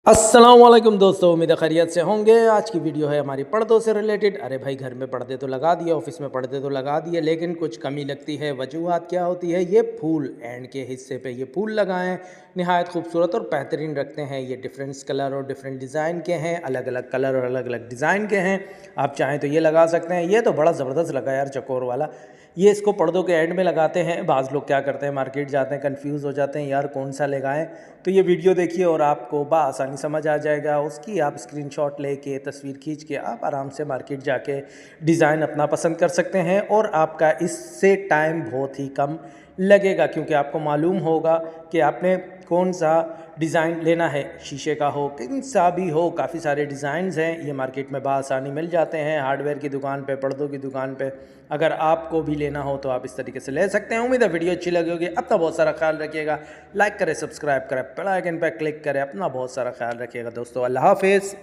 अस्सलाम वालेकुम दोस्तों, उम्मीद है खैरियत से होंगे। आज की वीडियो है हमारी पर्दों से रिलेटेड। अरे भाई, घर में पर्दे तो लगा दिए, ऑफिस में पर्दे तो लगा दिए, लेकिन कुछ कमी लगती है। वजूहात क्या होती है? ये फूल एंड के हिस्से पे ये फूल लगाएं, नहायत खूबसूरत और बेहतरीन रखते हैं। ये डिफरेंट कलर और डिफरेंट डिज़ाइन के हैं, अलग अलग कलर और अलग अलग डिज़ाइन के हैं। आप चाहें तो ये लगा सकते हैं। ये तो बड़ा ज़बरदस्त लगा यार, चकोर वाला। ये इसको पर्दों के एंड में लगाते हैं। बाज़ लोग क्या करते हैं, मार्केट जाते हैं, कंफ्यूज हो जाते हैं यार कौन सा लगाएं। तो ये वीडियो देखिए और आपको बआसानी समझ आ जाएगा। उसकी आप स्क्रीनशॉट लेके, तस्वीर खींच के आप आराम से मार्केट जाके डिज़ाइन अपना पसंद कर सकते हैं। और आपका इससे टाइम बहुत ही कम लगेगा, क्योंकि आपको मालूम होगा कि आपने कौन सा डिज़ाइन लेना है। शीशे का हो, किन सा भी हो, काफ़ी सारे डिज़ाइंस हैं। ये मार्केट में बआसानी मिल जाते हैं, हार्डवेयर की दुकान पे, पर्दों की दुकान पे। अगर आपको भी लेना हो तो आप इस तरीके से ले सकते हैं। उम्मीद है वीडियो अच्छी लगी होगी। अपना बहुत सारा ख्याल रखिएगा। लाइक करें, सब्सक्राइब करें, बेल आइकन पर क्लिक करें। अपना बहुत सारा ख्याल रखिएगा दोस्तों। अल्लाह हाफिज़।